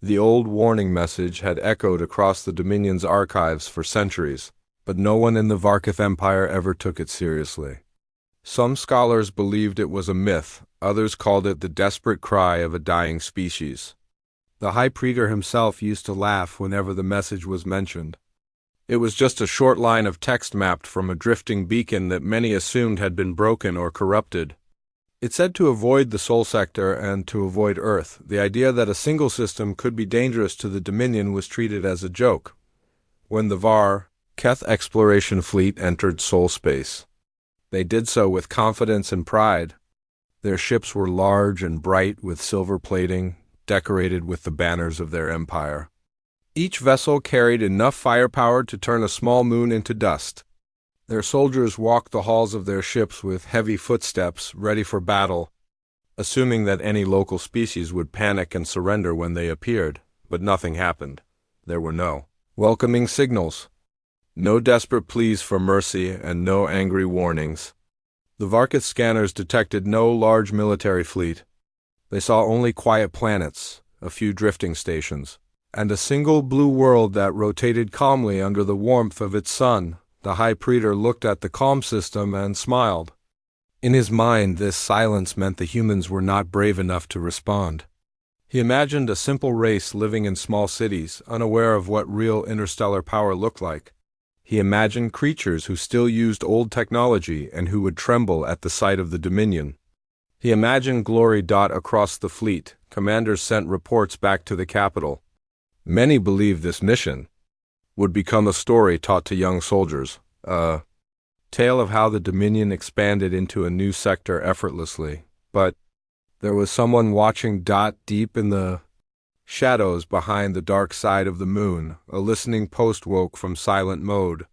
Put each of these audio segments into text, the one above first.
The old warning message had echoed across the Dominion's archives for centuries, but no one in the Varkith Empire ever took it seriously. Some scholars believed it was a myth, others called it the desperate cry of a dying species. The High Praetor himself used to laugh whenever the message was mentioned. It was just a short line of text mapped from a drifting beacon that many assumed had been broken or corrupted. It said to avoid the Sol Sector and to avoid Earth. The idea that a single system could be dangerous to the Dominion was treated as a joke. When the Var Keth exploration fleet entered Sol space, they did so with confidence and pride. Their ships were large and bright with silver plating, decorated with the banners of their empire. Each vessel carried enough firepower to turn a small moon into dust. Their soldiers walked the halls of their ships with heavy footsteps, ready for battle, assuming that any local species would panic and surrender when they appeared, but nothing happened. There were no welcoming signals, no desperate pleas for mercy, and no angry warnings. The Varkith scanners detected no large military fleet. They saw only quiet planets, a few drifting stations, and a single blue world that rotated calmly under the warmth of its sun. The High Praetor looked at the calm system and smiled. In his mind, this silence meant the humans were not brave enough to respond. He imagined a simple race living in small cities, unaware of what real interstellar power looked like. He imagined creatures who still used old technology and who would tremble at the sight of the Dominion. He imagined glory dot across the fleet. Commanders sent reports back to the capital. Many believed this mission would become a story taught to young soldiers, a tale of how the Dominion expanded into a new sector effortlessly. But there was someone watching deep in the shadows behind the dark side of the moon. A listening post woke from silent mode.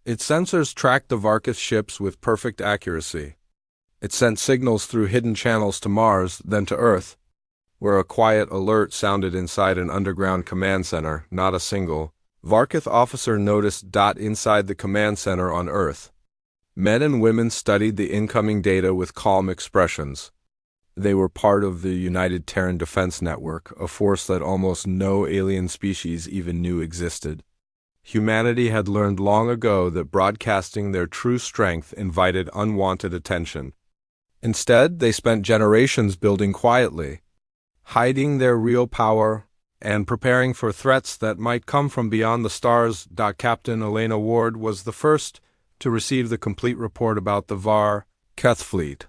Its sensors tracked the Varkith ships with perfect accuracy. It sent signals through hidden channels to Mars, then to Earth, where a quiet alert sounded inside an underground command center. Not a single Varkith officer noticed inside the command center on Earth. Men and women studied the incoming data with calm expressions. They were part of the United Terran Defense Network, a force that almost no alien species even knew existed. Humanity had learned long ago that broadcasting their true strength invited unwanted attention. Instead, they spent generations building quietly, hiding their real power, and preparing for threats that might come from beyond the stars. Captain Elena Ward was the first to receive the complete report about the Var Keth fleet.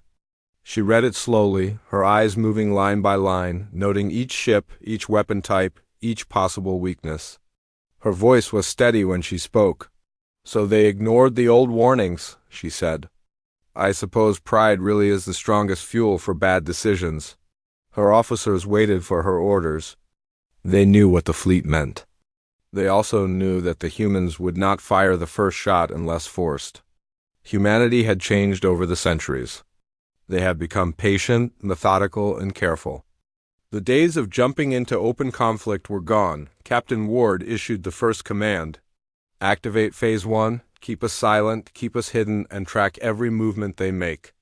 She read it slowly, her eyes moving line by line, noting each ship, each weapon type, each possible weakness. Her voice was steady when she spoke. "So they ignored the old warnings," she said. "I suppose pride really is the strongest fuel for bad decisions." Her officers waited for her orders. They knew what the fleet meant. They also knew that the humans would not fire the first shot unless forced. Humanity had changed over the centuries. They had become patient, methodical, and careful. The days of jumping into open conflict were gone. Captain Ward issued the first command. "Activate Phase 1, keep us silent, keep us hidden, and track every movement they make.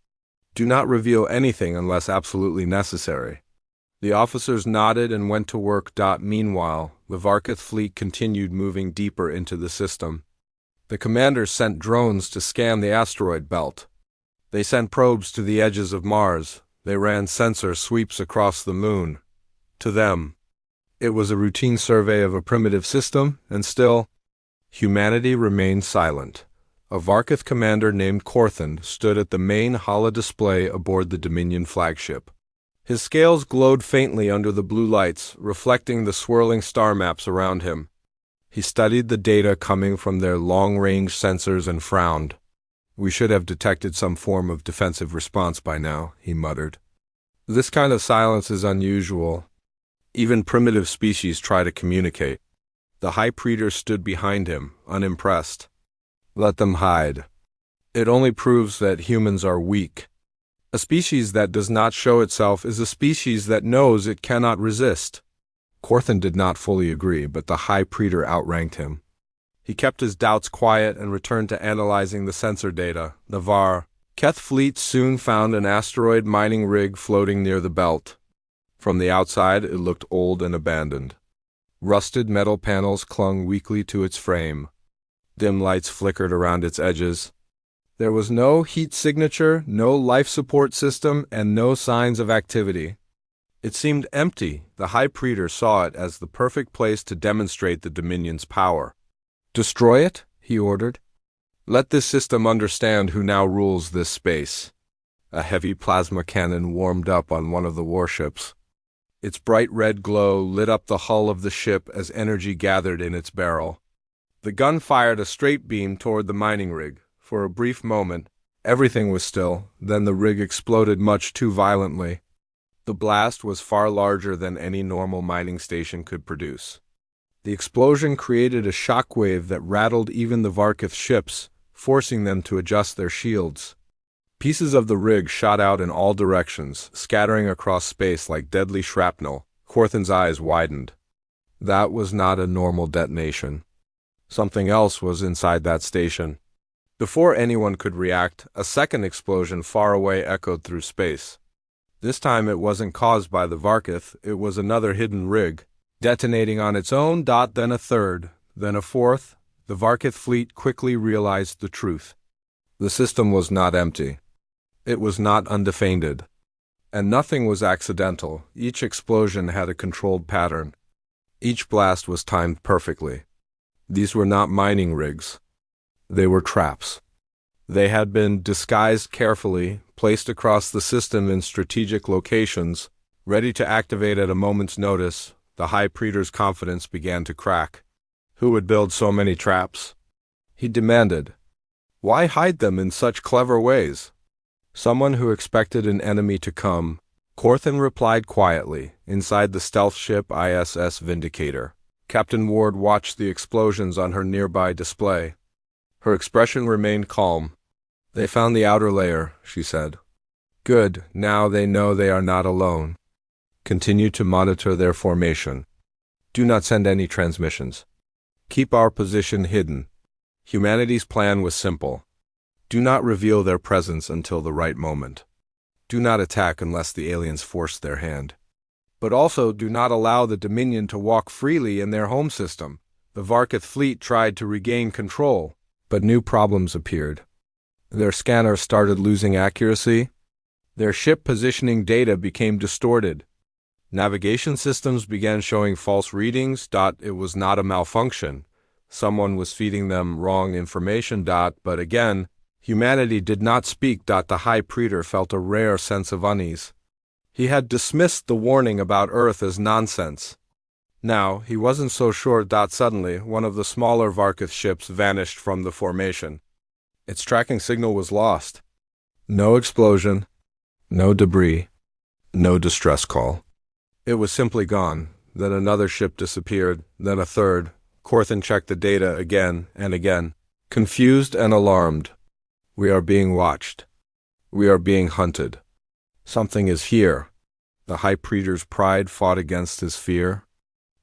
Do not reveal anything unless absolutely necessary." The officers nodded and went to work. Meanwhile, the Varkith fleet continued moving deeper into the system. The commanders sent drones to scan the asteroid belt. They sent probes to the edges of Mars. They ran sensor sweeps across the moon. To them, it was a routine survey of a primitive system, and still, humanity remained silent. A Varkith commander named Corthan stood at the main holodisplay aboard the Dominion flagship. His scales glowed faintly under the blue lights, reflecting the swirling star maps around him. He studied the data coming from their long-range sensors and frowned. "We should have detected some form of defensive response by now," he muttered. "This kind of silence is unusual. Even primitive species try to communicate." The High Praetor stood behind him, unimpressed. "Let them hide. It only proves that humans are weak. A species that does not show itself is a species that knows it cannot resist." Corthan did not fully agree, but the High Praetor outranked him. He kept his doubts quiet and returned to analyzing the sensor data. The Var Keth fleet soon found an asteroid mining rig floating near the belt. From the outside, it looked old and abandoned. Rusted metal panels clung weakly to its frame. Dim lights flickered around its edges. There was no heat signature, no life support system, and no signs of activity. It seemed empty. The High Praetor saw it as the perfect place to demonstrate the Dominion's power. "Destroy it," he ordered. "Let this system understand who now rules this space." A heavy plasma cannon warmed up on one of the warships. Its bright red glow lit up the hull of the ship as energy gathered in its barrel. The gun fired a straight beam toward the mining rig. For a brief moment, everything was still, then the rig exploded much too violently. The blast was far larger than any normal mining station could produce. The explosion created a shockwave that rattled even the Varkith ships, forcing them to adjust their shields. Pieces of the rig shot out in all directions, scattering across space like deadly shrapnel. Corthan's eyes widened. That was not a normal detonation. Something else was inside that station. Before anyone could react, a second explosion far away echoed through space. This time it wasn't caused by the Varkith, it was another hidden rig, detonating on its own. Then a third, then a fourth. The Varkith fleet quickly realized the truth. The system was not empty. It was not undefended. And nothing was accidental. Each explosion had a controlled pattern. Each blast was timed perfectly. These were not mining rigs. They were traps. They had been disguised carefully, placed across the system in strategic locations, ready to activate at a moment's notice. The High Praetor's confidence began to crack. Who would build so many traps? He demanded. Why hide them in such clever ways? Someone who expected an enemy to come. Corthan replied quietly, inside the stealth ship ISS Vindicator. Captain Ward watched the explosions on her nearby display. Her expression remained calm. They found the outer layer, she said. Good, now they know they are not alone. Continue to monitor their formation. Do not send any transmissions. Keep our position hidden. Humanity's plan was simple. Do not reveal their presence until the right moment. Do not attack unless the aliens force their hand. But also do not allow the Dominion to walk freely in their home system. The Varkith fleet tried to regain control, but new problems appeared. Their scanners started losing accuracy. Their ship positioning data became distorted. Navigation systems began showing false readings. It was not a malfunction. Someone was feeding them wrong information. But again, humanity did not speak. The High Praetor felt a rare sense of unease. He had dismissed the warning about Earth as nonsense. Now, he wasn't so sure. Suddenly, one of the smaller Varkith ships vanished from the formation. Its tracking signal was lost. No explosion, no debris, no distress call. It was simply gone. Then another ship disappeared, then a third. Corthan checked the data again and again, confused and alarmed. We are being watched. We are being hunted. Something is here. The High Praetor's pride fought against his fear.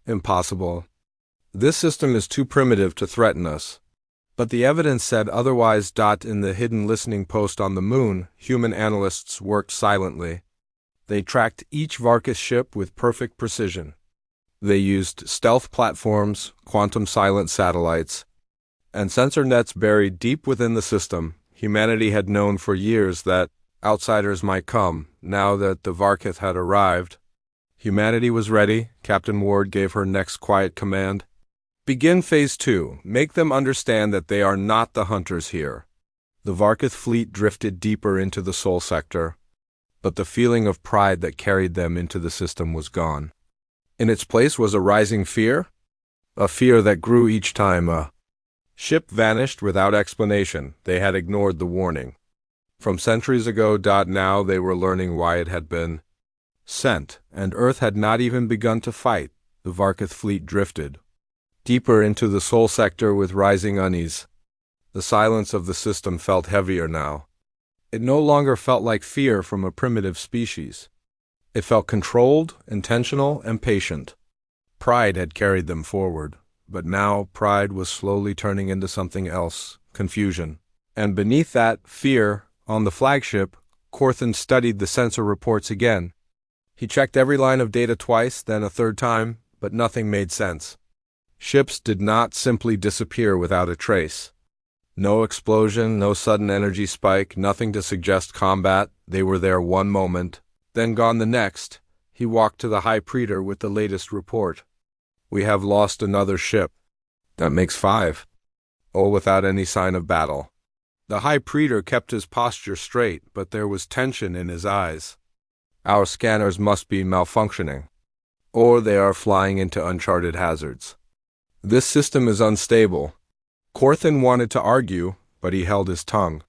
Impossible. This system is too primitive to threaten us. But the evidence said otherwise. In the hidden listening post on the moon, human analysts worked silently. They tracked each Varkith ship with perfect precision. They used stealth platforms, quantum-silent satellites, and sensor nets buried deep within the system. Humanity had known for years that outsiders might come. Now that the Varkith had arrived, humanity was ready. Captain Ward gave her next quiet command. Begin Phase 2. Make them understand that they are not the hunters here. The Varkith fleet drifted deeper into the Sol sector, but the feeling of pride that carried them into the system was gone. In its place was a rising fear, a fear that grew each time a ship vanished without explanation. They had ignored the warning. From centuries ago. Now they were learning why it had been sent, and Earth had not even begun to fight. The Varkith fleet drifted deeper into the Sol sector with rising unease. The silence of the system felt heavier now. It no longer felt like fear from a primitive species. It felt controlled, intentional, and patient. Pride had carried them forward, but now pride was slowly turning into something else, confusion. And beneath that, fear. On the flagship, Corthan studied the sensor reports again. He checked every line of data twice, then a third time, but nothing made sense. Ships did not simply disappear without a trace. No explosion, no sudden energy spike, nothing to suggest combat. They were there one moment, then gone the next. He walked to the High Praetor with the latest report. "We have lost another ship." "That makes 5. "Oh, without any sign of battle." The High Praetor kept his posture straight, but there was tension in his eyes. "Our scanners must be malfunctioning, or they are flying into uncharted hazards. This system is unstable." Corthan wanted to argue, but he held his tongue.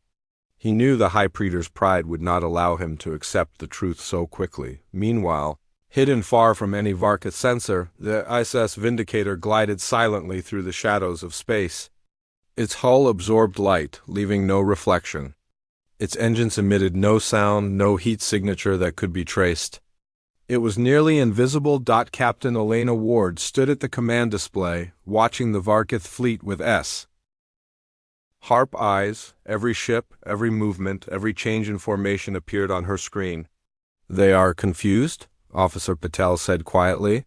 He knew the High Praetor's pride would not allow him to accept the truth so quickly. Meanwhile, hidden far from any Varkith sensor, the ISS Vindicator glided silently through the shadows of space. Its hull absorbed light, leaving no reflection. Its engines emitted no sound, no heat signature that could be traced. It was nearly invisible. Captain Elena Ward stood at the command display, watching the Varkith fleet with harp eyes. Every ship, every movement, every change in formation appeared on her screen. "They are confused," Officer Patel said quietly.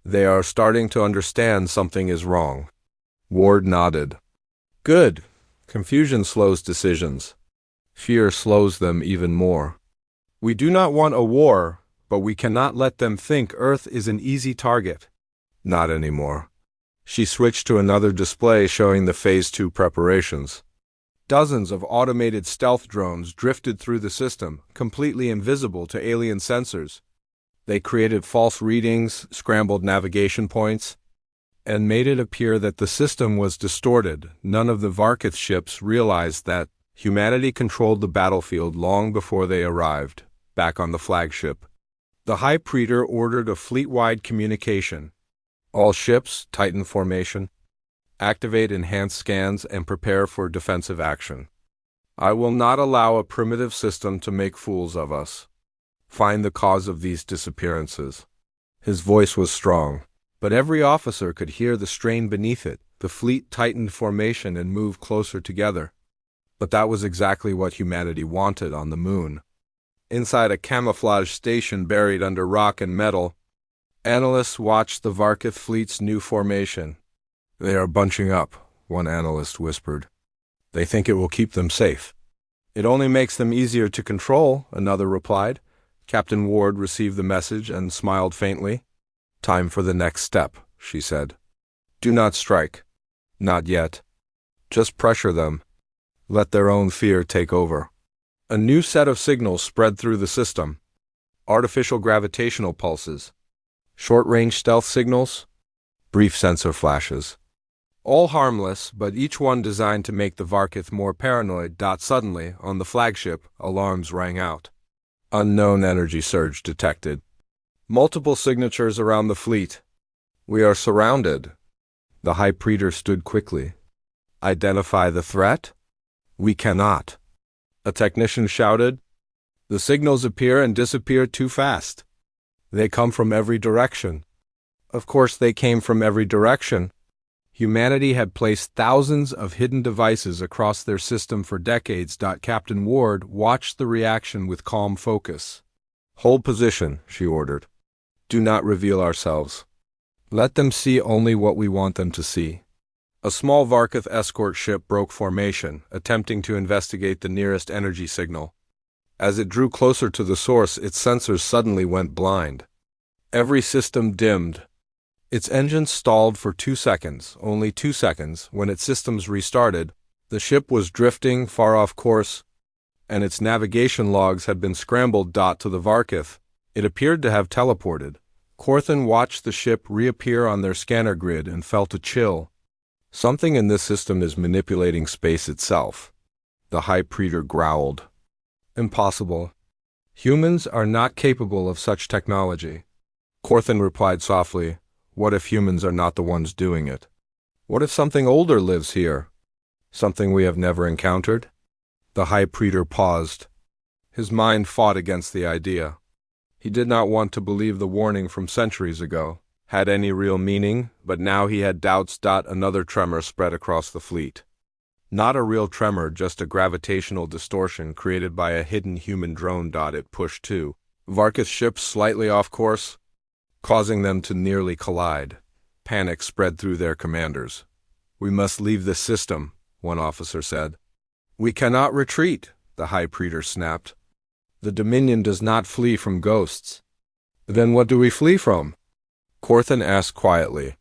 "They are starting to understand something is wrong." Ward nodded. "Good. Confusion slows decisions. Fear slows them even more. We do not want a war, but we cannot let them think Earth is an easy target." "Not anymore." She switched to another display showing the Phase 2 preparations. Dozens of automated stealth drones drifted through the system, completely invisible to alien sensors. They created false readings, scrambled navigation points, and made it appear that the system was distorted. None of the Varkith ships realized that humanity controlled the battlefield long before they arrived, back on the flagship. The High Praetor ordered a fleet-wide communication. "All ships, Titan formation. Activate enhanced scans and prepare for defensive action. I will not allow a primitive system to make fools of us. Find the cause of these disappearances." His voice was strong, but every officer could hear the strain beneath it. The fleet tightened formation and moved closer together. But that was exactly what humanity wanted on the moon. Inside a camouflage station buried under rock and metal, analysts watched the Varkith fleet's new formation. "They are bunching up," one analyst whispered. "They think it will keep them safe." "It only makes them easier to control," another replied. Captain Ward received the message and smiled faintly. "Time for the next step," she said. "Do not strike. Not yet. Just pressure them. Let their own fear take over." A new set of signals spread through the system. Artificial gravitational pulses, short-range stealth signals, brief sensor flashes. All harmless, but each one designed to make the Varkith more paranoid. Suddenly, on the flagship, alarms rang out. Unknown energy surge detected. Multiple signatures around the fleet. "We are surrounded." The High Praetor stood quickly. "Identify the threat?" "We cannot." A technician shouted. "The signals appear and disappear too fast. They come from every direction." Of course they came from every direction. Humanity had placed thousands of hidden devices across their system for decades. Captain Ward watched the reaction with calm focus. "Hold position," she ordered. "Do not reveal ourselves. Let them see only what we want them to see." A small Varkith escort ship broke formation, attempting to investigate the nearest energy signal. As it drew closer to the source, its sensors suddenly went blind. Every system dimmed. Its engines stalled for 2 seconds, only 2 seconds. When its systems restarted, the ship was drifting far off course, and its navigation logs had been scrambled. To the Varkith, it appeared to have teleported. Corthan watched the ship reappear on their scanner grid and felt a chill. Something in this system is manipulating space itself. The High Praetor growled. "Impossible. Humans are not capable of such technology." Corthan replied softly, "What if humans are not the ones doing it? What if something older lives here? Something we have never encountered?" The High Praetor paused. His mind fought against the idea. He did not want to believe the warning from centuries ago had any real meaning, but now he had doubts. Another tremor spread across the fleet. Not a real tremor, just a gravitational distortion created by a hidden human drone. It pushed too. Varkith ship slightly off course. causing them to nearly collide. Panic spread through their commanders. "We must leave this system," one officer said. "We cannot retreat," the High Praetor snapped. "The Dominion does not flee from ghosts." "Then what do we flee from?" Corthan asked quietly.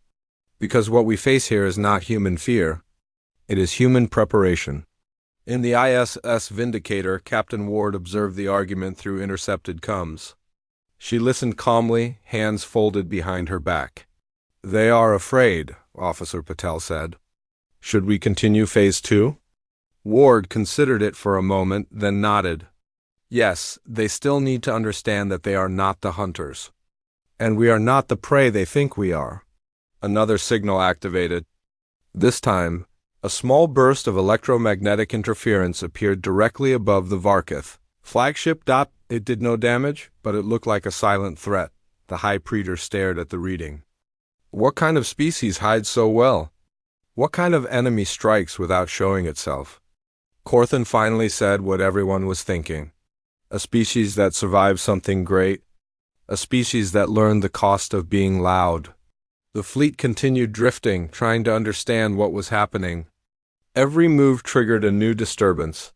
"Because what we face here is not human fear. It is human preparation." In the ISS Vindicator, Captain Ward observed the argument through intercepted comms. She listened calmly, hands folded behind her back. "They are afraid," Officer Patel said. "Should we continue Phase 2? Ward considered it for a moment, then nodded. "Yes, they still need to understand that they are not the hunters. And we are not the prey they think we are." Another signal activated. This time, a small burst of electromagnetic interference appeared directly above the Varkith. Flagship. It did no damage, but it looked like a silent threat. The High Praetor stared at the reading. What kind of species hides so well? What kind of enemy strikes without showing itself? Corthan finally said what everyone was thinking. A species that survived something great. A species that learned the cost of being loud. The fleet continued drifting, trying to understand what was happening. Every move triggered a new disturbance.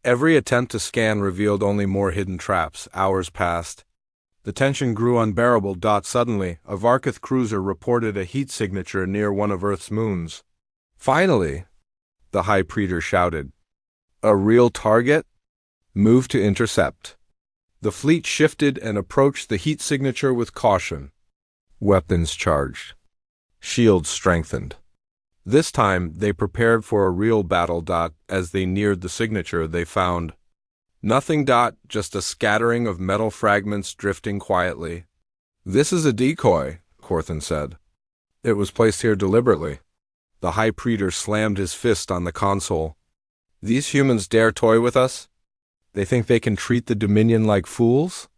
Every attempt to scan revealed only more hidden traps. Hours passed. The tension grew unbearable. Suddenly, a Varkith cruiser reported a heat signature near one of Earth's moons. "Finally!" the High Praetor shouted. "A real target? Move to intercept." The fleet shifted and approached the heat signature with caution. Weapons charged. Shields strengthened. This time, they prepared for a real battle. As they neared the signature, they found nothing. Just a scattering of metal fragments drifting quietly. "This is a decoy," Corthan said. "It was placed here deliberately." The High Praetor slammed his fist on the console. "These humans dare toy with us? They think they can treat the Dominion like fools?"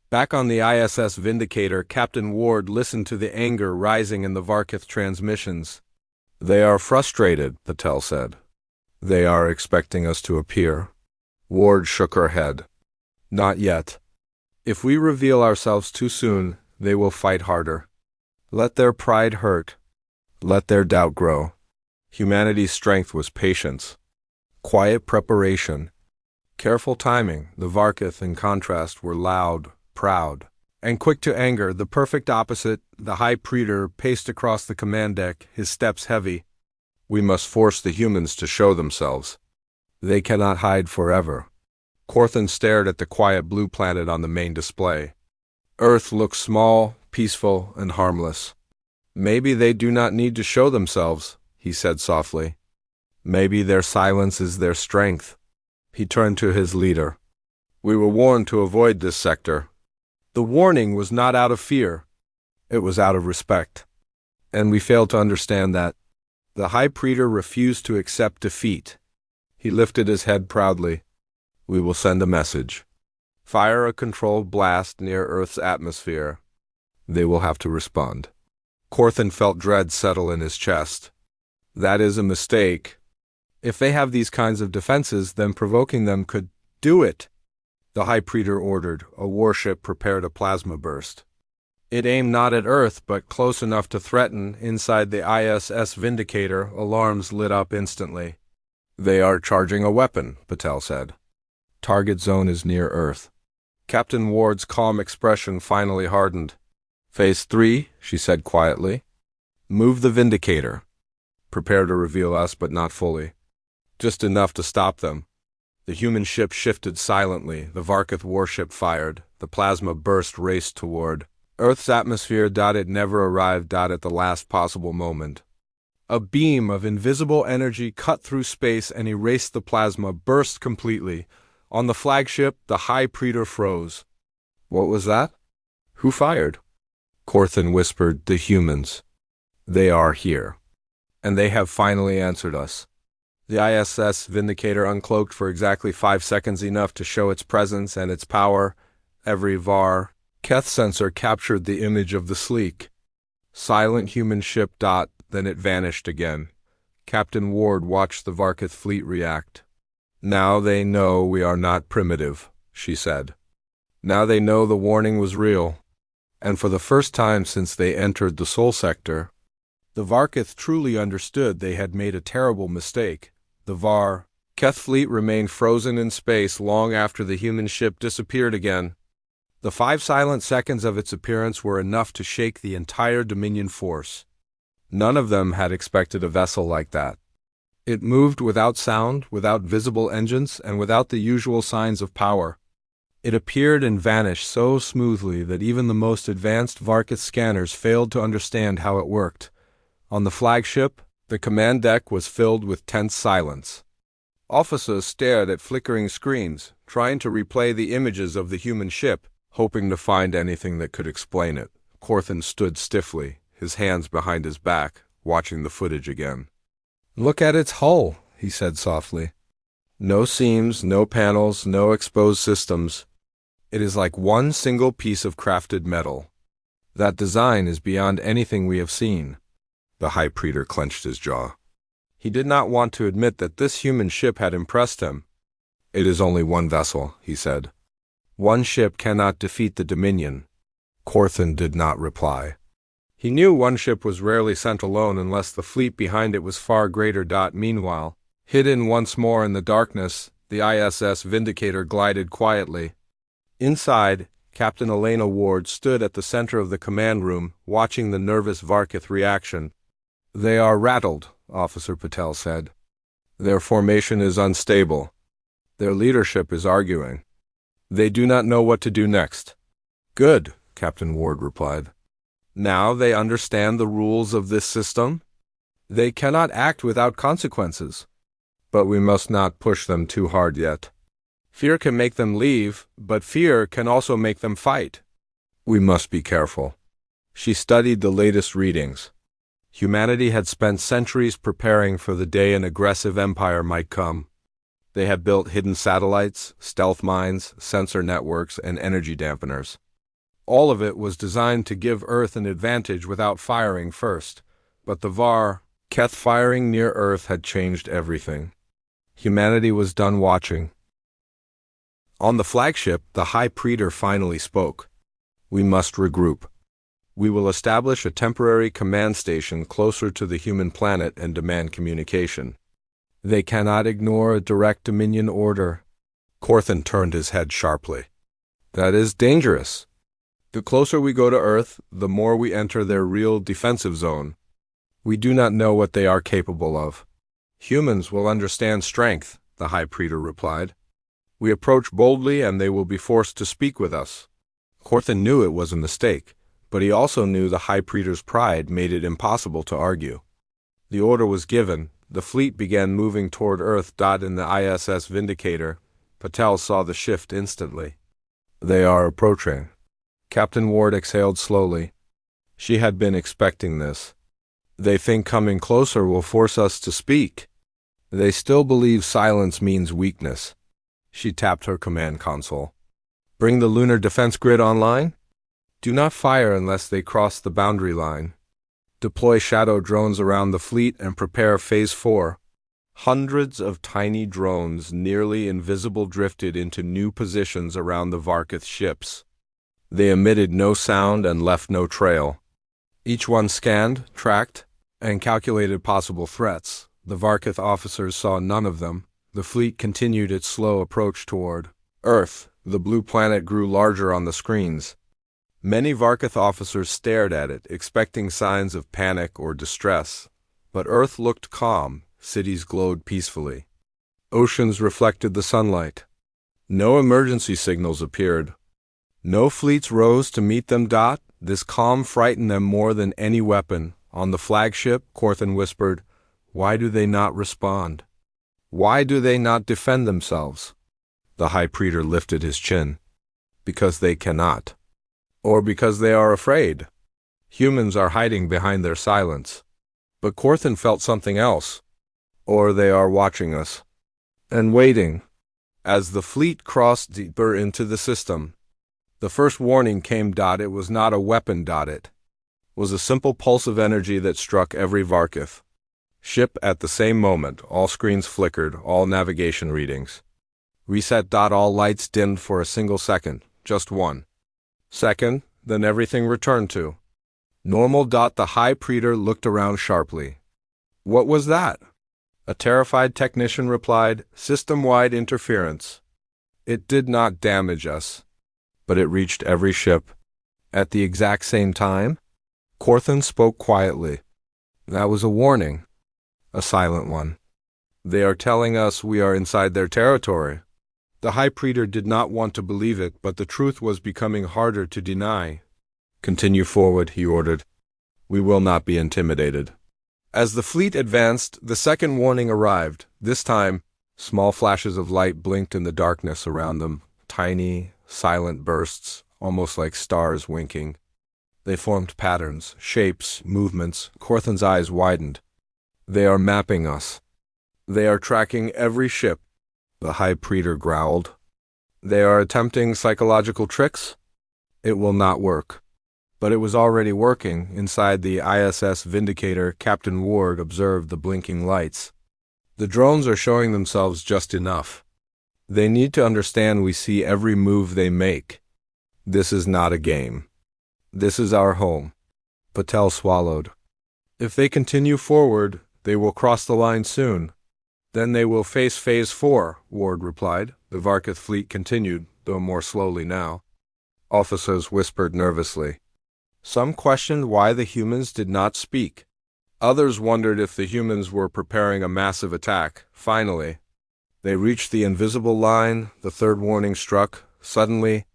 Back on the ISS Vindicator, Captain Ward listened to the anger rising in the Varkith transmissions. "They are frustrated," Patel said. "They are expecting us to appear." Ward shook her head. "Not yet. If we reveal ourselves too soon, they will fight harder. Let their pride hurt. Let their doubt grow." Humanity's strength was patience. Quiet preparation. Careful timing. The Varkith, in contrast, were loud, proud, and quick to anger, the perfect opposite. The High Praetor paced across the command deck, his steps heavy. "We must force the humans to show themselves. They cannot hide forever." Corthan stared at the quiet blue planet on the main display. Earth looked small, peaceful, and harmless. "Maybe they do not need to show themselves," he said softly. "Maybe their silence is their strength." He turned to his leader. "We were warned to avoid this sector." The warning was not out of fear. It was out of respect. And we failed to understand that. The High Praetor refused to accept defeat. He lifted his head proudly. "We will send a message. Fire a controlled blast near Earth's atmosphere. They will have to respond." Corthan felt dread settle in his chest. "That is a mistake. If they have these kinds of defenses, then provoking them could do it." The High Praetor ordered. A warship prepared a plasma burst. It aimed not at Earth, but close enough to threaten. Inside the ISS Vindicator, alarms lit up instantly. "They are charging a weapon," Patel said. "Target zone is near Earth." Captain Ward's calm expression finally hardened. "Phase 3, she said quietly. "Move the Vindicator. Prepare to reveal us, but not fully. Just enough to stop them." The human ship shifted silently. The Varkith warship fired. The plasma burst raced toward Earth's atmosphere. It never arrived. At the last possible moment. A beam of invisible energy cut through space and erased the plasma, burst completely. On the flagship, the High Praetor froze. "What was that? Who fired?" Corthan whispered. "The humans. They are here. And they have finally answered us." The ISS Vindicator uncloaked for exactly 5 seconds, enough to show its presence and its power. Every VAR Keth sensor captured the image of the sleek, silent human ship. Then it vanished again. Captain Ward watched the Varkith fleet react. "Now they know we are not primitive," she said. "Now they know the warning was real." And for the first time since they entered the Sol sector, the Varkith truly understood they had made a terrible mistake. The Keth fleet remained frozen in space long after the human ship disappeared again. The 5 silent seconds of its appearance were enough to shake the entire Dominion force. None of them had expected a vessel like that. It moved without sound, without visible engines, and without the usual signs of power. It appeared and vanished so smoothly that even the most advanced Varkith scanners failed to understand how it worked. On the flagship, the command deck was filled with tense silence. Officers stared at flickering screens, trying to replay the images of the human ship, hoping to find anything that could explain it. Corthan stood stiffly, his hands behind his back, watching the footage again. "Look at its hull," he said softly. "No seams, no panels, no exposed systems. It is like one single piece of crafted metal. That design is beyond anything we have seen." The High Praetor clenched his jaw. He did not want to admit that this human ship had impressed him. "It is only one vessel," he said. "One ship cannot defeat the Dominion." Corthan did not reply. He knew one ship was rarely sent alone unless the fleet behind it was far greater. Meanwhile, hidden once more in the darkness, the ISS Vindicator glided quietly. Inside, Captain Elena Ward stood at the center of the command room, watching the nervous Varkith reaction. "They are rattled," Officer Patel said. "Their formation is unstable. Their leadership is arguing. They do not know what to do next." "Good," Captain Ward replied. "Now they understand the rules of this system. They cannot act without consequences. But we must not push them too hard yet. Fear can make them leave, but fear can also make them fight. We must be careful." She studied the latest readings. Humanity had spent centuries preparing for the day an aggressive empire might come. They had built hidden satellites, stealth mines, sensor networks, and energy dampeners. All of it was designed to give Earth an advantage without firing first. But the Keth firing near Earth had changed everything. Humanity was done watching. On the flagship, the High Praetor finally spoke. "We must regroup. We will establish a temporary command station closer to the human planet and demand communication. They cannot ignore a direct Dominion order." Corthan turned his head sharply. "That is dangerous. The closer we go to Earth, the more we enter their real defensive zone. We do not know what they are capable of." "Humans will understand strength," the High Praetor replied. "We approach boldly and they will be forced to speak with us." Corthan knew it was a mistake, but he also knew the High Praetor's pride made it impossible to argue. The order was given. The fleet began moving toward Earth. In the ISS Vindicator, Patel saw the shift instantly. "They are approaching." Captain Ward exhaled slowly. She had been expecting this. "They think coming closer will force us to speak. They still believe silence means weakness." She tapped her command console. "Bring the lunar defense grid online. Do not fire unless they cross the boundary line. Deploy shadow drones around the fleet and prepare Phase 4. Hundreds of tiny drones, nearly invisible, drifted into new positions around the Varkith ships. They emitted no sound and left no trail. Each one scanned, tracked, and calculated possible threats. The Varkith officers saw none of them. The fleet continued its slow approach toward Earth. The blue planet grew larger on the screens. Many Varkith officers stared at it, expecting signs of panic or distress. But Earth looked calm. Cities glowed peacefully. Oceans reflected the sunlight. No emergency signals appeared. No fleets rose to meet them. This calm frightened them more than any weapon. On the flagship, Corthan whispered, "Why do they not respond? Why do they not defend themselves?" The High Praetor lifted his chin. "Because they cannot. Or because they are afraid. Humans are hiding behind their silence." But Corthan felt something else. "Or they are watching us. And waiting." As the fleet crossed deeper into the system, the first warning came. It was not a weapon. It was a simple pulse of energy that struck every Varkith ship at the same moment. All screens flickered, all navigation readings reset. All lights dimmed for a single second. Just 1 second. Then everything returned to normal. The High Praetor looked around sharply. What was that? A terrified technician replied, system-wide interference. It did not damage us, but it reached every ship. At the exact same time? Corthan spoke quietly. That was a warning. A silent one. They are telling us we are inside their territory. The High Praetor did not want to believe it, but the truth was becoming harder to deny. Continue forward, he ordered. We will not be intimidated. As the fleet advanced, the second warning arrived. This time, small flashes of light blinked in the darkness around them, tiny, silent bursts, almost like stars winking. They formed patterns, shapes, movements. Corthan's eyes widened. They are mapping us. They are tracking every ship, the High Praetor growled. They are attempting psychological tricks? It will not work. But it was already working. Inside the ISS Vindicator, Captain Ward observed the blinking lights. The drones are showing themselves just enough. They need to understand we see every move they make. This is not a game. This is our home. Patel swallowed. If they continue forward, they will cross the line soon. Then they will face Phase 4, Ward replied. The Varkith fleet continued, though more slowly now. Officers whispered nervously. Some questioned why the humans did not speak. Others wondered if the humans were preparing a massive attack. Finally, they reached the invisible line. The third warning struck. Suddenly,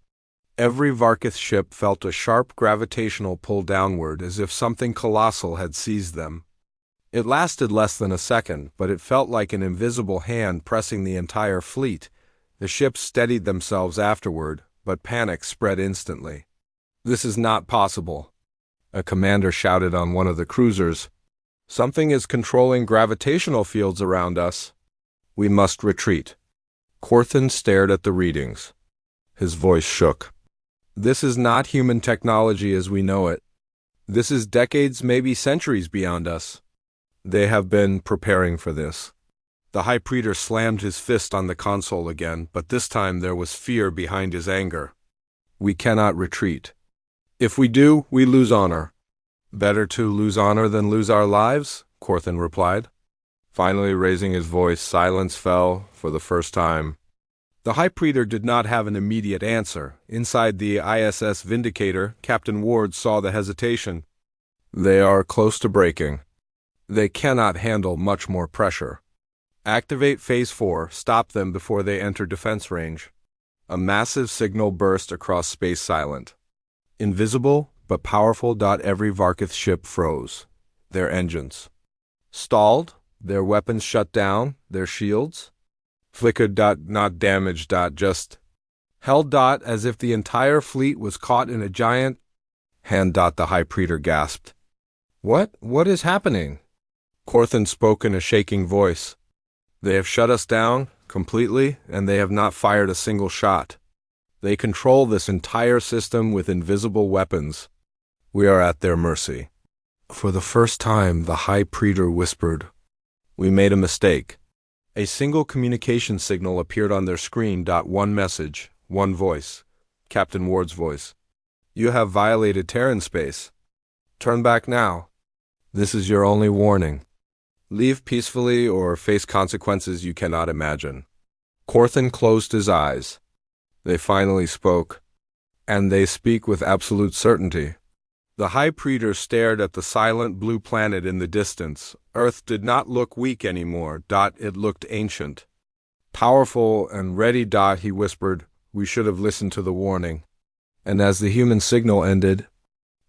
every Varkith ship felt a sharp gravitational pull downward, as if something colossal had seized them. It lasted less than a second, but it felt like an invisible hand pressing the entire fleet. The ships steadied themselves afterward, but panic spread instantly. This is not possible. A commander shouted on one of the cruisers. Something is controlling gravitational fields around us. We must retreat. Corthan stared at the readings. His voice shook. This is not human technology as we know it. This is decades, maybe centuries beyond us. They have been preparing for this. The High Praetor slammed his fist on the console again, but this time there was fear behind his anger. We cannot retreat. If we do, we lose honor. Better to lose honor than lose our lives, Corthan replied. Finally raising his voice, silence fell for the first time. The High Praetor did not have an immediate answer. Inside the ISS Vindicator, Captain Ward saw the hesitation. They are close to breaking. They cannot handle much more pressure. Activate Phase 4, stop them before they enter defense range. A massive signal burst across space silent. Invisible, but powerful. Every Varkith ship froze. Their engines stalled, their weapons shut down, their shields flickered. Not damaged. Just held. As if the entire fleet was caught in a giant hand. The High Praetor gasped. What is happening? Corthan spoke in a shaking voice. They have shut us down completely, and they have not fired a single shot. They control this entire system with invisible weapons. We are at their mercy. For the first time, the High Praetor whispered, We made a mistake. A single communication signal appeared on their screen. One message, one voice. Captain Ward's voice. You have violated Terran space. Turn back now. This is your only warning. Leave peacefully or face consequences you cannot imagine. Corthan closed his eyes. They finally spoke. And they speak with absolute certainty. The High Praetor stared at the silent blue planet in the distance. Earth did not look weak anymore. It looked ancient. Powerful and ready. He whispered, We should have listened to the warning. And as the human signal ended,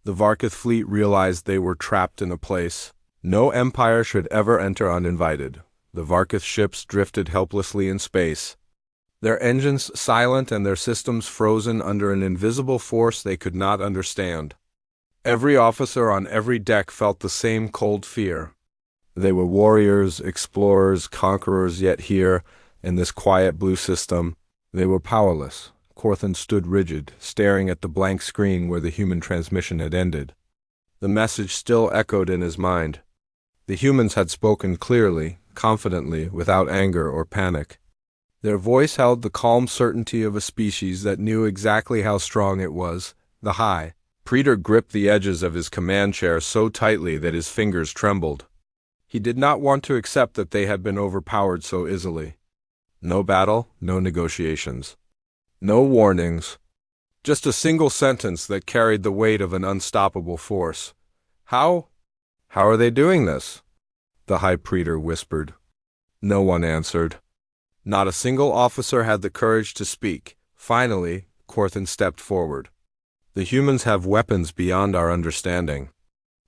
the Varkith fleet realized they were trapped in a place no empire should ever enter uninvited. The Varkith ships drifted helplessly in space, their engines silent and their systems frozen under an invisible force they could not understand. Every officer on every deck felt the same cold fear. They were warriors, explorers, conquerors, yet here, in this quiet blue system, they were powerless. Corthan stood rigid, staring at the blank screen where the human transmission had ended. The message still echoed in his mind. The humans had spoken clearly, confidently, without anger or panic. Their voice held the calm certainty of a species that knew exactly how strong it was. The High Preetor gripped the edges of his command chair so tightly that his fingers trembled. He did not want to accept that they had been overpowered so easily. No battle, no negotiations. No warnings. Just a single sentence that carried the weight of an unstoppable force. How are they doing this? The High Preetor whispered. No one answered. Not a single officer had the courage to speak. Finally, Corthan stepped forward. The humans have weapons beyond our understanding.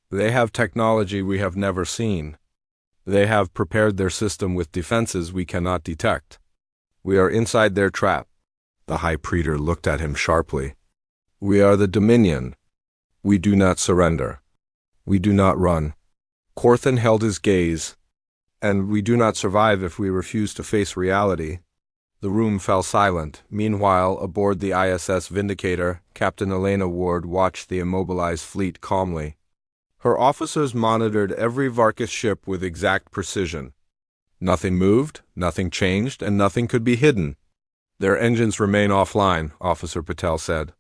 They have technology we have never seen. They have prepared their system with defenses we cannot detect. We are inside their trap. The High Preetor looked at him sharply. We are the Dominion. We do not surrender. We do not run. Corthan held his gaze. And we do not survive if we refuse to face reality. The room fell silent. Meanwhile, aboard the ISS Vindicator, Captain Elena Ward watched the immobilized fleet calmly. Her officers monitored every Varkis ship with exact precision. Nothing moved, nothing changed, and nothing could be hidden. Their engines remain offline, Officer Patel said.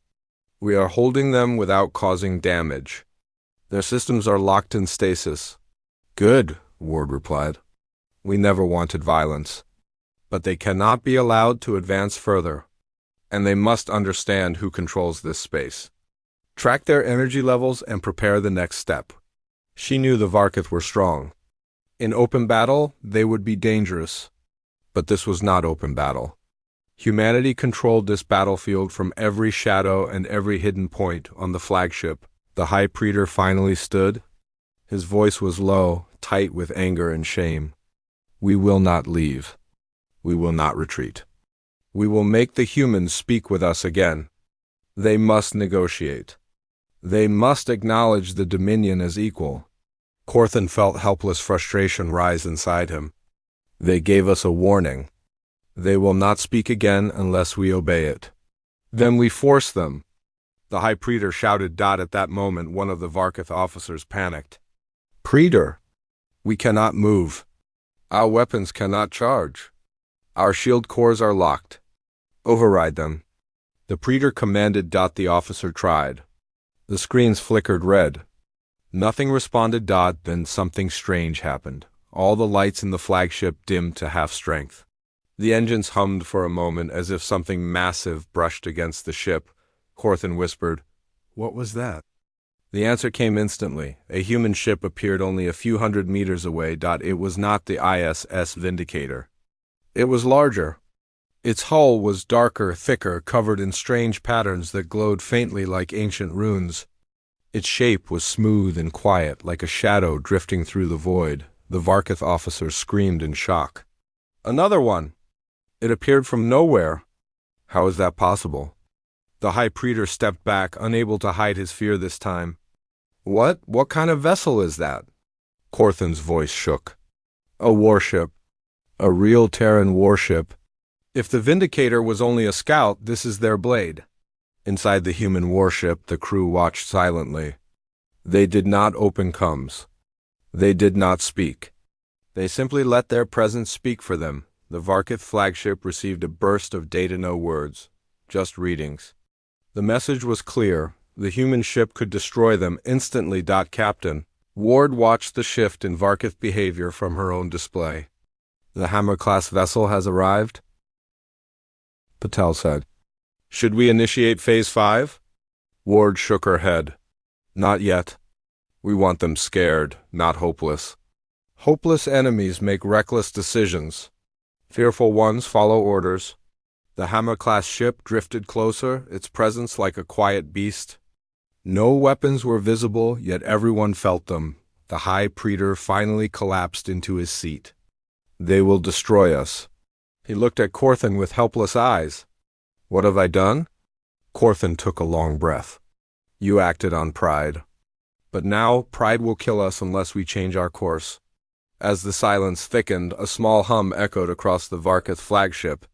We are holding them without causing damage. Their systems are locked in stasis. Good, Ward replied. We never wanted violence. But they cannot be allowed to advance further. And they must understand who controls this space. Track their energy levels and prepare the next step. She knew the Varkith were strong. In open battle, they would be dangerous. But this was not open battle. Humanity controlled this battlefield from every shadow and every hidden point on the flagship. The High Preetor finally stood. His voice was low, tight with anger and shame. We will not leave. We will not retreat. We will make the humans speak with us again. They must negotiate. They must acknowledge the Dominion as equal. Corthan felt helpless frustration rise inside him. They gave us a warning. They will not speak again unless we obey it. Then we force them. The High Preetor shouted. At that moment, one of the Varkith officers panicked. Preetor, we cannot move. Our weapons cannot charge. Our shield cores are locked. Override them. The Preetor commanded. The officer tried. The screens flickered red. Nothing responded. Then something strange happened. All the lights in the flagship dimmed to half strength. The engines hummed for a moment as if something massive brushed against the ship. Corthan whispered, What was that? The answer came instantly. A human ship appeared only a few hundred meters away. It was not the ISS Vindicator. It was larger. Its hull was darker, thicker, covered in strange patterns that glowed faintly like ancient runes. Its shape was smooth and quiet, like a shadow drifting through the void. The Varkith officer screamed in shock. Another one! It appeared from nowhere. How is that possible? The High Preetor stepped back, unable to hide his fear this time. What kind of vessel is that? Corthan's voice shook. A warship. A real Terran warship. If the Vindicator was only a scout, this is their blade. Inside the human warship, the crew watched silently. They did not open comms. They did not speak. They simply let their presence speak for them. The Varkith flagship received a burst of data, no words, just readings. The message was clear. The human ship could destroy them instantly. Captain Ward watched the shift in Varkith behavior from her own display. The Hammer-class vessel has arrived, Patel said. Should we initiate Phase 5? Ward shook her head. Not yet. We want them scared, not hopeless. Hopeless enemies make reckless decisions. Fearful ones follow orders. The Hammer-class ship drifted closer, its presence like a quiet beast. No weapons were visible, yet everyone felt them. The High Preetor finally collapsed into his seat. They will destroy us. He looked at Corthan with helpless eyes. What have I done? Corthan took a long breath. You acted on pride. But now pride will kill us unless we change our course. As the silence thickened, a small hum echoed across the Varkith flagship.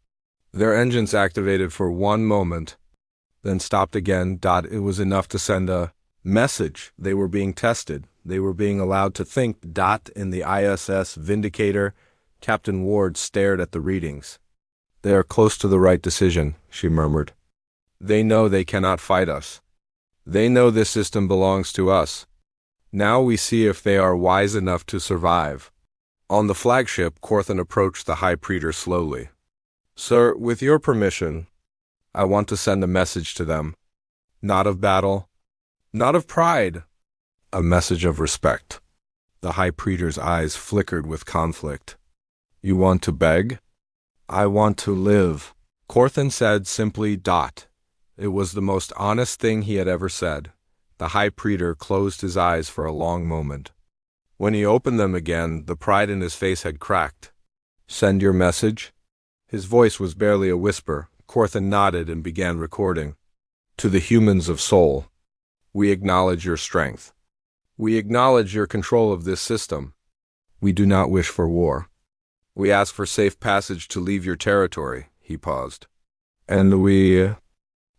Their engines activated for one moment, then stopped again. It was enough to send a message. They were being tested. They were being allowed to think. In the ISS Vindicator, Captain Ward stared at the readings. They are close to the right decision, she murmured. They know they cannot fight us. They know this system belongs to us. Now we see if they are wise enough to survive. On the flagship, Corthan approached the High Praetor slowly. Sir, with your permission, I want to send a message to them. Not of battle, not of pride, a message of respect. The High Praetor's eyes flickered with conflict. You want to beg? I want to live. Corthan said simply, Dot. It was the most honest thing he had ever said. The High Praetor closed his eyes for a long moment. When he opened them again, the pride in his face had cracked. Send your message? His voice was barely a whisper. Corthan nodded and began recording. To the humans of Sol, we acknowledge your strength. We acknowledge your control of this system. We do not wish for war. We ask for safe passage to leave your territory, he paused. And we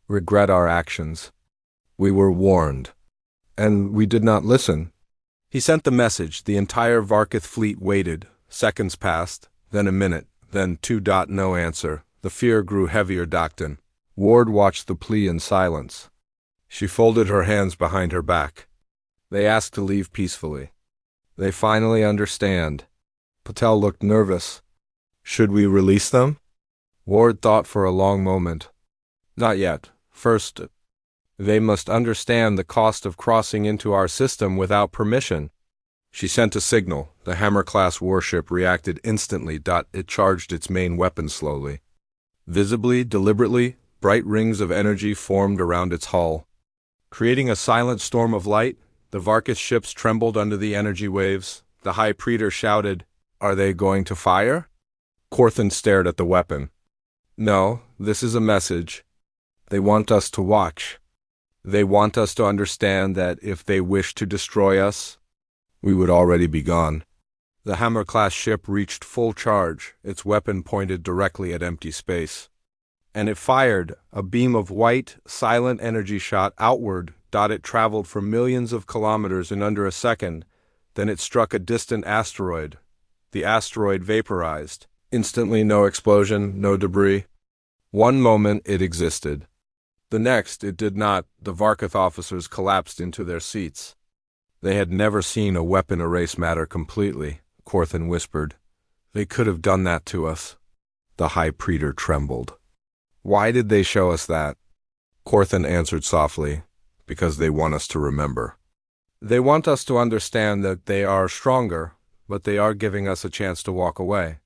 regret our actions. We were warned, and we did not listen. He sent the message. The entire Varkith fleet waited. Seconds passed, then a minute, then 2. No answer. The fear grew heavier. Docton. Ward watched the plea in silence. She folded her hands behind her back. They asked to leave peacefully. They finally understand. Patel looked nervous. Should we release them? Ward thought for a long moment. Not yet. First, they must understand the cost of crossing into our system without permission. She sent a signal. The Hammer-class warship reacted instantly. It charged its main weapon slowly. Visibly, deliberately, bright rings of energy formed around its hull. Creating a silent storm of light, the Varkith ships trembled under the energy waves. The High Praetor shouted, Are they going to fire? Corthan stared at the weapon. No, this is a message. They want us to watch. They want us to understand that if they wish to destroy us, we would already be gone. The Hammer-class ship reached full charge, its weapon pointed directly at empty space. And it fired. A beam of white, silent energy shot outward. It traveled for millions of kilometers in under a second. Then it struck a distant asteroid. The asteroid vaporized. Instantly, no explosion, no debris. One moment it existed. The next, it did not. The Varkith officers collapsed into their seats. They had never seen a weapon erase matter completely, Corthan whispered. They could have done that to us. The High Praetor trembled. Why did they show us that? Corthan answered softly, because they want us to remember. They want us to understand that they are stronger, but they are giving us a chance to walk away.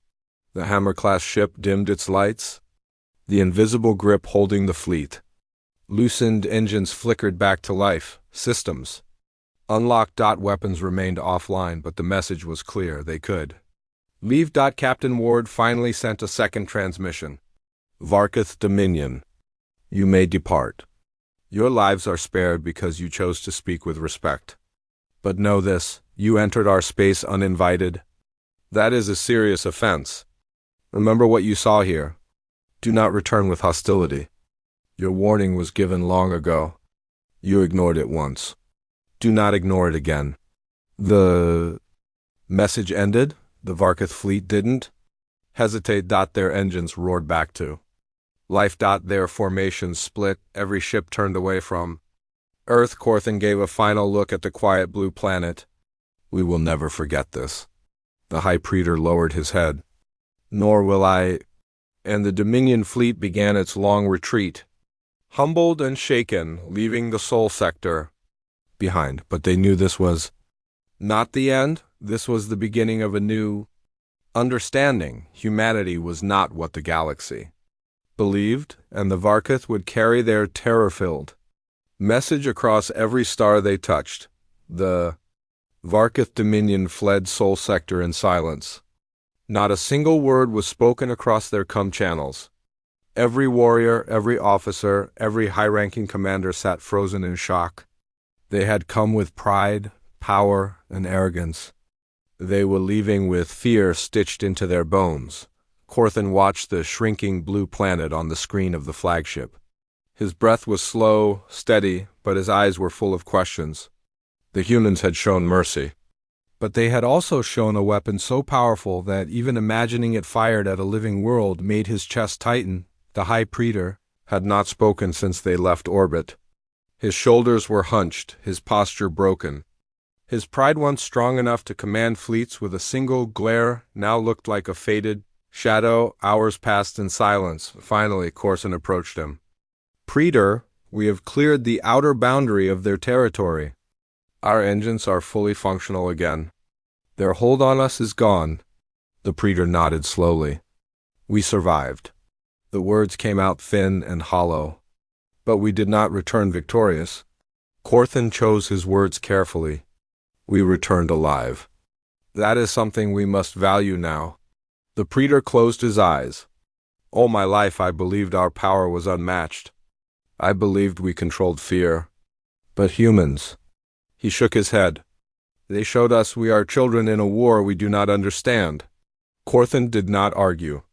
The Hammer-class ship dimmed its lights, the invisible grip holding the fleet. Loosened engines flickered back to life. Systems. Unlocked. Weapons remained offline, but the message was clear. They could leave. Captain Ward finally sent a second transmission. Varkith Dominion, you may depart. Your lives are spared because you chose to speak with respect. But know this, you entered our space uninvited. That is a serious offense. Remember what you saw here. Do not return with hostility. Your warning was given long ago. You ignored it once. Do not ignore it again. The message ended. The Varkith fleet didn't. Hesitate. Their engines roared back to life. Their formations split. Every ship turned away from Earth. Corthan gave a final look at the quiet blue planet. We will never forget this. The High Praetor lowered his head. Nor will I. And the Dominion fleet began its long retreat. Humbled and shaken, leaving the Sol sector behind. But they knew this was not the end. This was the beginning of a new understanding. Humanity was not what the galaxy believed, and the Varkith would carry their terror-filled message across every star they touched. The Varkith Dominion fled Sol sector in silence. Not a single word was spoken across their channels. Every warrior, every officer, every high-ranking commander sat frozen in shock. They had come with pride, power, and arrogance. They were leaving with fear stitched into their bones. Corthan watched the shrinking blue planet on the screen of the flagship. His breath was slow, steady, but his eyes were full of questions. The humans had shown mercy. But they had also shown a weapon so powerful that even imagining it fired at a living world made his chest tighten. The High Praetor had not spoken since they left orbit. His shoulders were hunched, his posture broken. His pride, once strong enough to command fleets with a single glare, now looked like a faded shadow. Hours passed in silence. Finally, Corson approached him. "Praetor, we have cleared the outer boundary of their territory. Our engines are fully functional again. Their hold on us is gone." The praetor nodded slowly. "We survived." The words came out thin and hollow. "But we did not return victorious." Corthan chose his words carefully. "We returned alive. That is something we must value now." The praetor closed his eyes. "All my life I believed our power was unmatched. I believed we controlled fear. But humans—" He shook his head. "They showed us we are children in a war we do not understand." Corthan did not argue.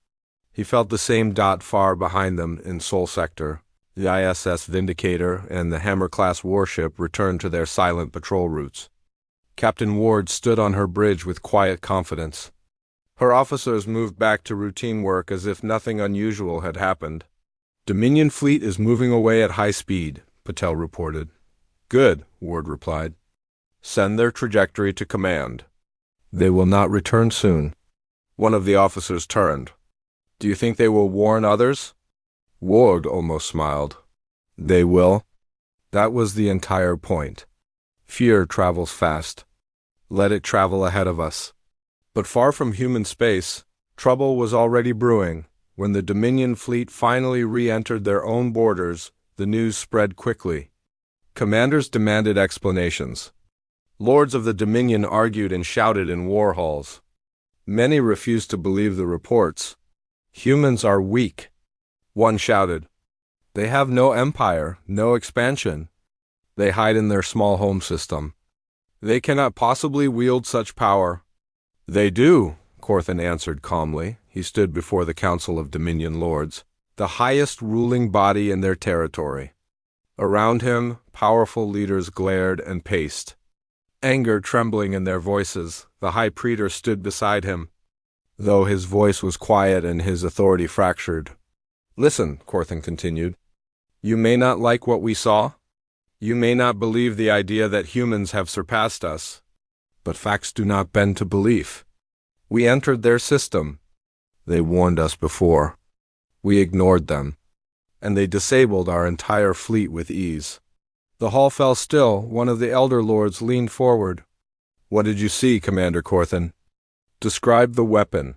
He felt the same dot far behind them in Sol Sector. The ISS Vindicator and the Hammer-class warship returned to their silent patrol routes. Captain Ward stood on her bridge with quiet confidence. Her officers moved back to routine work as if nothing unusual had happened. "Dominion fleet is moving away at high speed," Patel reported. "Good," Ward replied. "Send their trajectory to command. They will not return soon." One of the officers turned. "Do you think they will warn others?" Ward almost smiled. "They will." That was the entire point. Fear travels fast. Let it travel ahead of us. But far from human space, trouble was already brewing. When the Dominion fleet finally re-entered their own borders, the news spread quickly. Commanders demanded explanations. Lords of the Dominion argued and shouted in war halls. Many refused to believe the reports. "Humans are weak." One shouted. "They have no empire, no expansion. They hide in their small home system. They cannot possibly wield such power." "They do," Corthan answered calmly. He stood before the Council of Dominion Lords, the highest ruling body in their territory. Around him, powerful leaders glared and paced, anger trembling in their voices. The High Praetor stood beside him, though his voice was quiet and his authority fractured. "Listen," Corthan continued. "You may not like what we saw. You may not believe the idea that humans have surpassed us. But facts do not bend to belief. We entered their system. They warned us before. We ignored them, and they disabled our entire fleet with ease." The hall fell still. One of the elder lords leaned forward. "What did you see, Commander Corthan?" "Describe the weapon."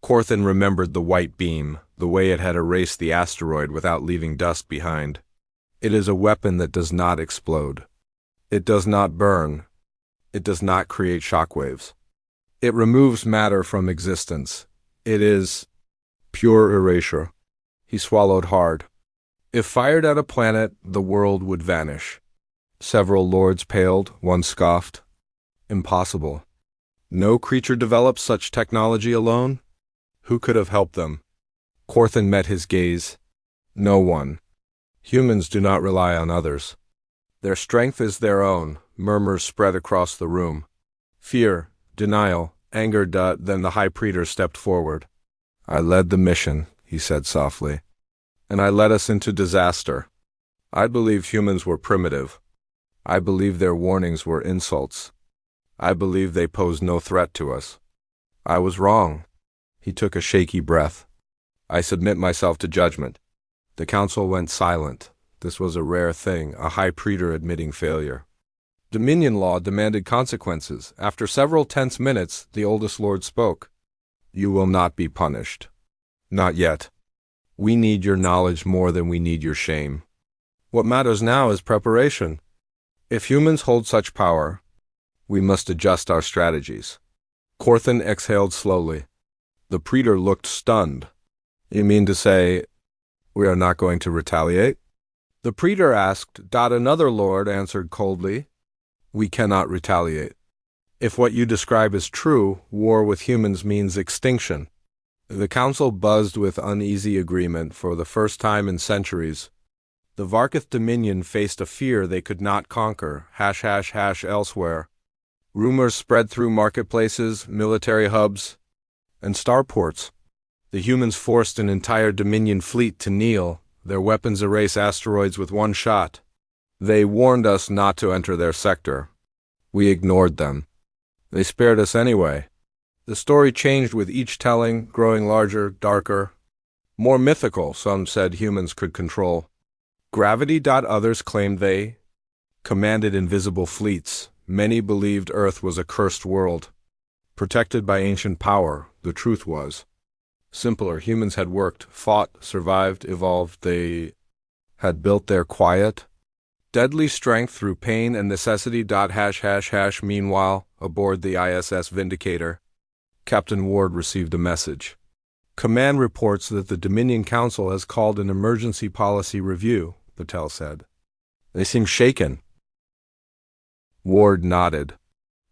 Corthan remembered the white beam, the way it had erased the asteroid without leaving dust behind. "It is a weapon that does not explode. It does not burn. It does not create shockwaves. It removes matter from existence. It is pure erasure." He swallowed hard. "If fired at a planet, the world would vanish." Several lords paled. One scoffed. "Impossible. No creature develops such technology alone. Who could have helped them?" Corthan met his gaze. "No one. Humans do not rely on others. Their strength is their own." Murmurs spread across the room. Fear, denial, anger. Then the High Praetor stepped forward. "I led the mission," he said softly, "and I led us into disaster. I believe humans were primitive. I believe their warnings were insults. I believe they posed no threat to us. I was wrong." He took a shaky breath. "I submit myself to judgment." The council went silent. This was a rare thing, a High Praetor admitting failure. Dominion law demanded consequences. After several tense minutes, the oldest lord spoke. "You will not be punished. Not yet. We need your knowledge more than we need your shame. What matters now is preparation. If humans hold such power, we must adjust our strategies." Corthan exhaled slowly. The praetor looked stunned. "You mean to say we are not going to retaliate?" The praetor asked. Another lord answered coldly. "We cannot retaliate. If what you describe is true, war with humans means extinction." The council buzzed with uneasy agreement. For the first time in centuries, the Varkith Dominion faced a fear they could not conquer. # elsewhere. Rumors spread through marketplaces, military hubs, and starports. The humans forced an entire Dominion fleet to kneel. Their weapons erase asteroids with one shot. They warned us not to enter their sector. We ignored them. They spared us anyway. The story changed with each telling, growing larger, darker, more mythical, some said humans could control. Gravity. Others claimed they commanded invisible fleets. Many believed Earth was a cursed world, protected by ancient power. The truth was simpler. Humans had worked, fought, survived, evolved. They had built their quiet, deadly strength through pain and necessity. ###. Meanwhile, aboard the ISS Vindicator, Captain Ward received a message. Command reports that the Dominion Council has called an emergency policy review, Patel said. They seem shaken. Ward nodded.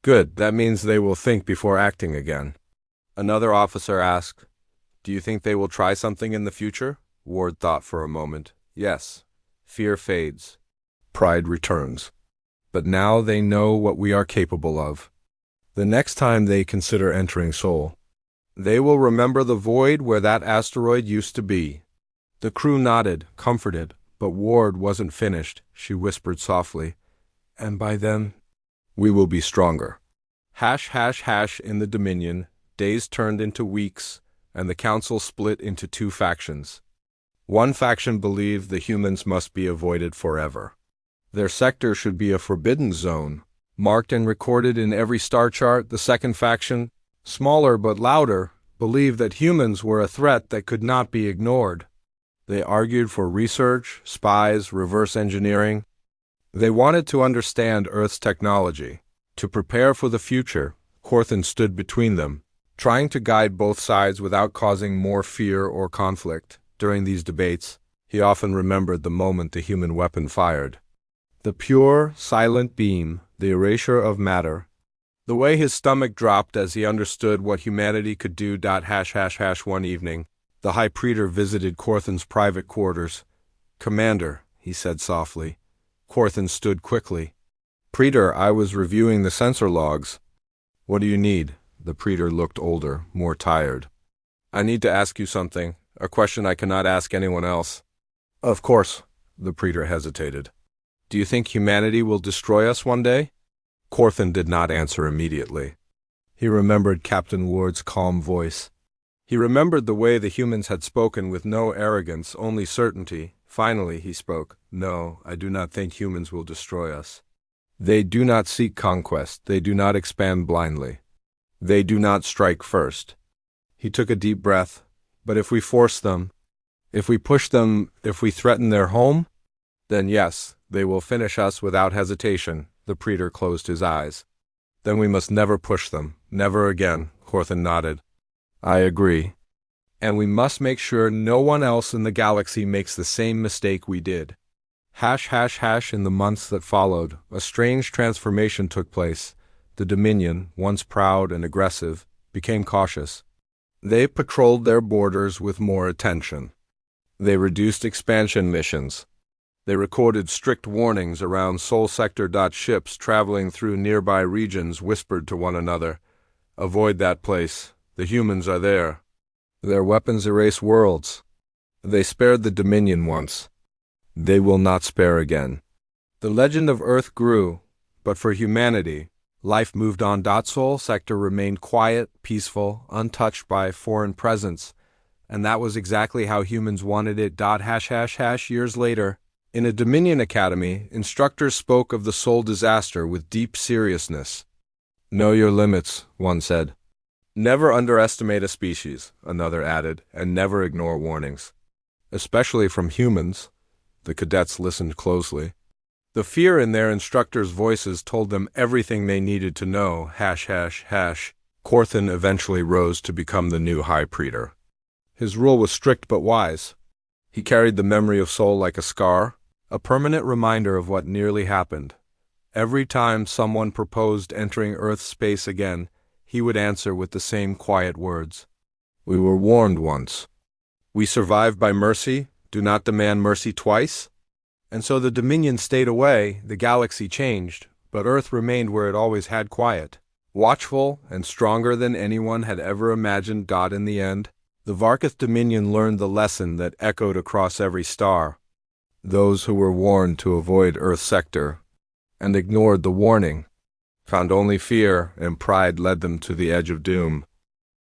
Good, that means they will think before acting again. Another officer asked, Do you think they will try something in the future? Ward thought for a moment. Yes. Fear fades. Pride returns. But now they know what we are capable of. The next time they consider entering Sol, they will remember the void where that asteroid used to be. The crew nodded, comforted, but Ward wasn't finished. She whispered softly, And by then, we will be stronger. ###. In the Dominion, days turned into weeks, and the Council split into two factions. One faction believed the humans must be avoided forever. Their sector should be a forbidden zone, marked and recorded in every star chart. The second faction, smaller but louder, believed that humans were a threat that could not be ignored. They argued for research, spies, reverse engineering. They wanted to understand Earth's technology. To prepare for the future, Corthan stood between them, trying to guide both sides without causing more fear or conflict. During these debates, he often remembered the moment the human weapon fired. The pure, silent beam, the erasure of matter. The way his stomach dropped as he understood what humanity could do. ###. One evening, the High Praetor visited Corthan's private quarters. Commander, he said softly. Corthan stood quickly. Praetor, I was reviewing the sensor logs. What do you need? The Praetor looked older, more tired. I need to ask you something, a question I cannot ask anyone else. Of course, the Praetor hesitated. Do you think humanity will destroy us one day? Corthan did not answer immediately. He remembered Captain Ward's calm voice. He remembered the way the humans had spoken with no arrogance, only certainty. Finally, he spoke. No, I do not think humans will destroy us. They do not seek conquest. They do not expand blindly. They do not strike first. He took a deep breath. But if we force them, if we push them, if we threaten their home, then yes, they will finish us without hesitation. The Praetor closed his eyes. Then we must never push them. Never again, Corthan nodded. I agree. And we must make sure no one else in the galaxy makes the same mistake we did. ###. In the months that followed, a strange transformation took place. The Dominion, once proud and aggressive, became cautious. They patrolled their borders with more attention. They reduced expansion missions. They recorded strict warnings around Sol Sector. Ships traveling through nearby regions whispered to one another, Avoid that place. The humans are there. Their weapons erase worlds. They spared the Dominion once. They will not spare again. The legend of Earth grew, but for humanity, life moved on. Sol Sector remained quiet, peaceful, untouched by foreign presence, and that was exactly how humans wanted it. ###. Years later, in a Dominion academy, instructors spoke of the Sol disaster with deep seriousness. Know your limits, one said. Never underestimate a species, another added, and never ignore warnings. Especially from humans. The cadets listened closely. The fear in their instructors' voices told them everything they needed to know. ###. Corthan eventually rose to become the new High Praetor. His rule was strict but wise. He carried the memory of Sol like a scar, a permanent reminder of what nearly happened. Every time someone proposed entering Earth's space again, he would answer with the same quiet words. We were warned once. We survived by mercy. Do not demand mercy twice. And so the Dominion stayed away, the galaxy changed, but Earth remained where it always had, quiet, watchful, and stronger than anyone had ever imagined. In the end, the Varkith Dominion learned the lesson that echoed across every star. Those who were warned to avoid Earth sector and ignored the warning found only fear, and pride led them to the edge of doom.